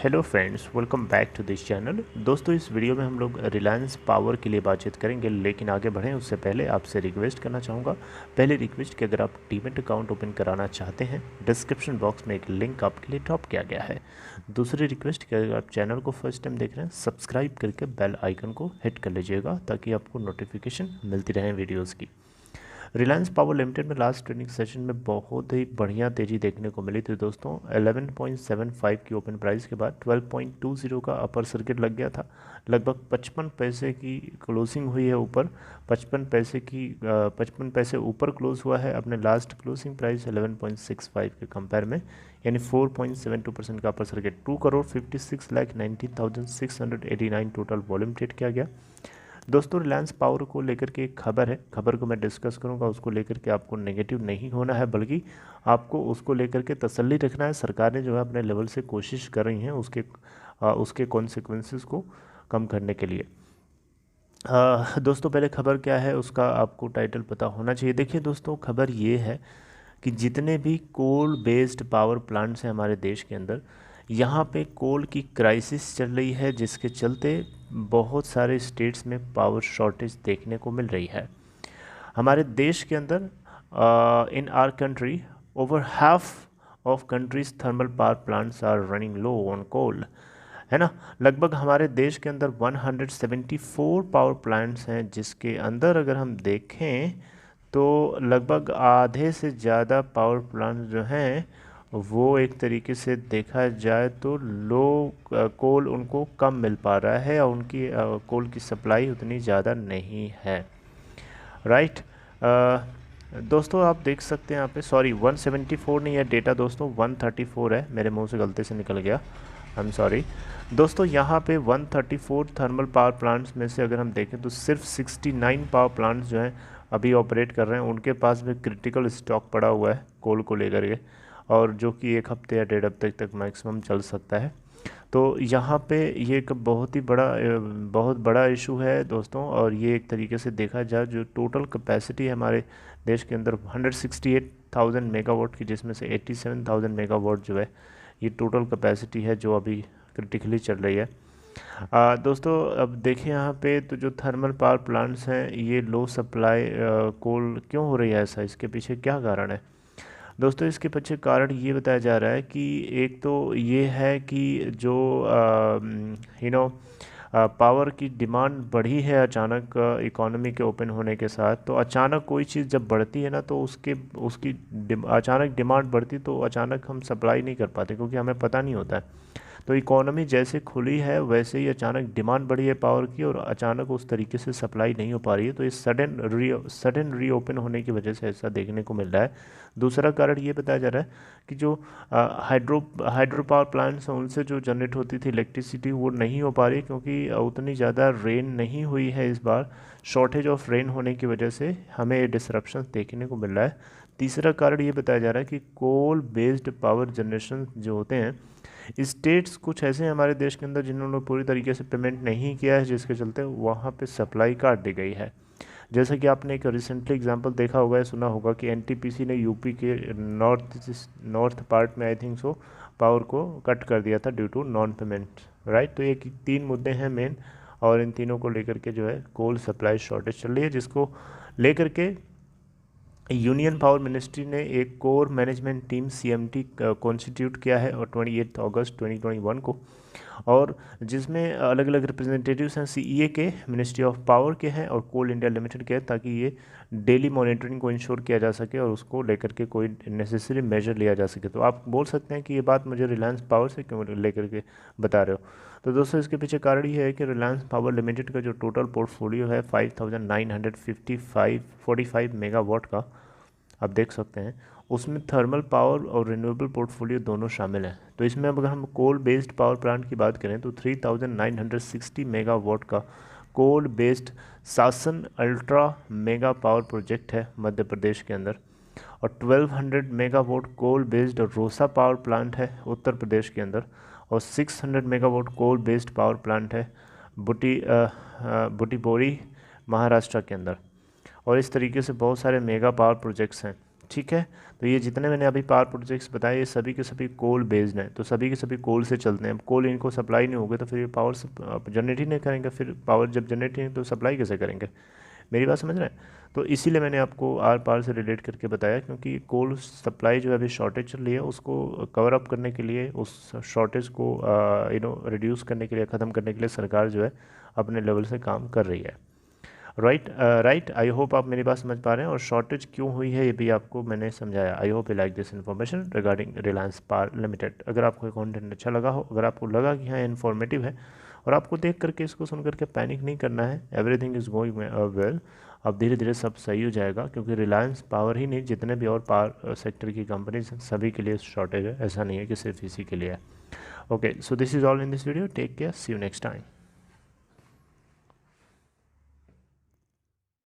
Hello friends, welcome back to this channel. दोस्तों, इस video में हम लोग रिलायंस पावर के लिए बातचीत करेंगे, लेकिन आगे बढ़ें उससे पहले आपसे रिक्वेस्ट करना चाहूँगा। पहले रिक्वेस्ट कि अगर आप डीमैट अकाउंट ओपन कराना चाहते हैं, डिस्क्रिप्शन बॉक्स में एक लिंक आपके लिए ड्रॉप किया गया है। दूसरी रिक्वेस्ट कि अगर आप चैनल को फर्स्ट टाइम देख रहे हैं, सब्सक्राइब करके बेल आइकन को हिट कर लीजिएगा ताकि आपको नोटिफिकेशन मिलती रहे वीडियोज़ की। रिलायंस पावर लिमिटेड में लास्ट ट्रेडिंग सेशन में बहुत ही बढ़िया तेज़ी देखने को मिली थी दोस्तों। 11.75 की ओपन प्राइस के बाद 12.20 का अपर सर्किट लग गया था। लगभग 55 पैसे की क्लोजिंग हुई है ऊपर। 55 पैसे ऊपर क्लोज हुआ है अपने लास्ट क्लोजिंग प्राइस 11.65 के कंपेयर में, यानी 4.72% का upper circuit. 2,56,90,689 total volume trade किया गया। दोस्तों, रिलायंस पावर को लेकर के एक खबर है, खबर को मैं डिस्कस करूंगा। उसको लेकर के आपको नेगेटिव नहीं होना है, बल्कि आपको उसको लेकर के तसल्ली रखना है। सरकार ने जो है अपने लेवल से कोशिश कर रही है उसके कॉन्सिक्वेंसेस को कम करने के लिए। दोस्तों, पहले खबर क्या है उसका आपको टाइटल पता होना चाहिए। देखिए दोस्तों, खबर ये है कि जितने भी कोल बेस्ड पावर प्लांट्स हैं हमारे देश के अंदर, यहाँ पे कोल की क्राइसिस चल रही है, जिसके चलते बहुत सारे स्टेट्स में पावर शॉर्टेज देखने को मिल रही है हमारे देश के अंदर। In our country, over half of countries thermal power plants are running low on coal, है ना। लगभग हमारे देश के अंदर 174 पावर प्लांट्स हैं, जिसके अंदर अगर हम देखें तो लगभग आधे से ज़्यादा पावर प्लांट जो हैं वो एक तरीके से देखा जाए तो लो कोल उनको कम मिल पा रहा है, और उनकी कोल की सप्लाई उतनी ज़्यादा नहीं है, राइट। दोस्तों, आप देख सकते हैं यहाँ पे, सॉरी 174 नहीं है डेटा दोस्तों, 134 है, मेरे मुंह से गलती से निकल गया, आई एम सॉरी। दोस्तों, यहाँ पे 134 थर्मल पावर प्लांट्स में से अगर हम देखें तो सिर्फ 69 पावर प्लांट्स जो हैं अभी ऑपरेट कर रहे हैं, उनके पास भी क्रिटिकल स्टॉक पड़ा हुआ है कोल को लेकर के, और जो कि 1 हफ्ते या 1.5 हफ्ते तक मैक्सिमम चल सकता है। तो यहाँ पे ये एक बहुत बड़ा इशू है दोस्तों। और ये एक तरीके से देखा जाए, जो टोटल कैपेसिटी है हमारे देश के अंदर 168,000 मेगावाट की, जिसमें से 87,000 मेगावाट जो है ये टोटल कैपेसिटी है जो अभी क्रिटिकली चल रही है। दोस्तों, अब देखिए यहाँ पे तो जो थर्मल पावर प्लांट्स हैं ये लो सप्लाई कोल क्यों हो रही है, ऐसा इसके पीछे क्या कारण है। दोस्तों, इसके पीछे कारण ये बताया जा रहा है कि एक तो ये है कि जो पावर की डिमांड बढ़ी है अचानक इकोनॉमी के ओपन होने के साथ। तो अचानक कोई चीज़ जब बढ़ती है ना, तो उसकी अचानक डिमांड बढ़ती, तो अचानक हम सप्लाई नहीं कर पाते, क्योंकि हमें पता नहीं होता है। तो इकोनॉमी जैसे खुली है वैसे ही अचानक डिमांड बढ़ी है पावर की, और अचानक उस तरीके से सप्लाई नहीं हो पा रही है। तो इस सडन रीओपन होने की वजह से ऐसा देखने को मिल रहा है। दूसरा कारण ये बताया जा रहा है कि जो हाइड्रो पावर प्लांट्स हैं उनसे जो जनरेट होती थी इलेक्ट्रिसिटी, वो नहीं हो पा रही, क्योंकि उतनी ज़्यादा रेन नहीं हुई है इस बार। शॉर्टेज ऑफ रेन होने की वजह से हमें ये डिसरप्शन देखने को मिल रहा है। तीसरा कारण ये बताया जा रहा है कि कोल बेस्ड पावर जनरेशन जो होते हैं, स्टेट्स कुछ ऐसे हैं हमारे देश के अंदर जिन्होंने पूरी तरीके से पेमेंट नहीं किया है, जिसके चलते वहाँ पे सप्लाई काट दी गई है। जैसे कि आपने एक रिसेंटली एग्जांपल देखा होगा या सुना होगा कि एनटीपीसी ने यूपी के नॉर्थ पार्ट में आई थिंक सो पावर को कट कर दिया था due to non payment, right. तो ये 3 मुद्दे हैं मेन, और इन तीनों को लेकर के जो है कोल सप्लाई शॉर्टेज चल रही है, जिसको लेकर के यूनियन पावर मिनिस्ट्री ने एक core management team CMT constitute किया है, और 28 अगस्त 2021 को, और जिसमें अलग अलग रिप्रेजेंटेटिव्स हैं सीईए के, मिनिस्ट्री ऑफ पावर के हैं, और कोल इंडिया लिमिटेड के हैं, ताकि ये डेली मॉनिटरिंग को इंश्योर किया जा सके और उसको लेकर के कोई नेसेसरी मेजर लिया जा सके। तो आप बोल सकते हैं कि ये बात मुझे रिलायंस पावर से क्यों लेकर के बता रहे हो। तो दोस्तों, इसके पीछे कारण ये है कि रिलायंस पावर लिमिटेड का जो टोटल पोर्टफोलियो है 5,945 मेगावाट का, आप देख सकते हैं, उसमें थर्मल पावर और रिन्यूएबल पोर्टफोलियो दोनों शामिल हैं। तो इसमें अगर हम कोल बेस्ड पावर प्लांट की बात करें तो 3,960 मेगावाट का coal based Sasan ultra mega power project है मध्य प्रदेश के अंदर, और 1200 megawatt coal based Rosa power plant है उत्तर प्रदेश के अंदर, और 600 megawatt coal based power plant है बुटीबोरी महाराष्ट्र के अंदर। और इस तरीके से बहुत सारे मेगा पावर प्रोजेक्ट्स हैं, ठीक है। तो ये जितने मैंने अभी पावर प्रोजेक्ट्स बताए ये सभी के सभी कोल बेस्ड हैं, तो सभी के सभी कोल से चलते हैं। अब कोल इनको सप्लाई नहीं होगा तो फिर ये पावर जनरेट ही नहीं करेंगे, फिर पावर जब जनरेट नहीं तो सप्लाई कैसे करेंगे, मेरी बात समझ रहे हैं। तो इसीलिए मैंने आपको आर पार से रिलेट करके बताया, क्योंकि कोल सप्लाई जो है अभी शॉर्टेज चल रही है, उसको कवर अप करने के लिए, उस शॉर्टेज को रिड्यूस करने के लिए, ख़त्म करने के लिए सरकार जो है अपने लेवल से काम कर रही है। राइट, आई होप आप मेरी बात समझ पा रहे हैं, और शॉर्टेज क्यों हुई है ये भी आपको मैंने समझाया। I hope you like this information regarding Reliance power limited. अगर आपको कंटेंट अच्छा लगा हो, अगर आपको लगा कि हाँ इन्फॉर्मेटिव है, और आपको देख करके इसको सुन करके पैनिक नहीं करना है, एवरीथिंग इज़ गोइंग वेल, अब धीरे धीरे सब सही हो जाएगा। क्योंकि रिलायंस पावर ही नहीं, जितने भी और पावर सेक्टर की कंपनीज सभी के लिए शॉर्टेज है, ऐसा नहीं है कि सिर्फ इसी के लिए है। Okay, so this is all in this video, take care, see you next time.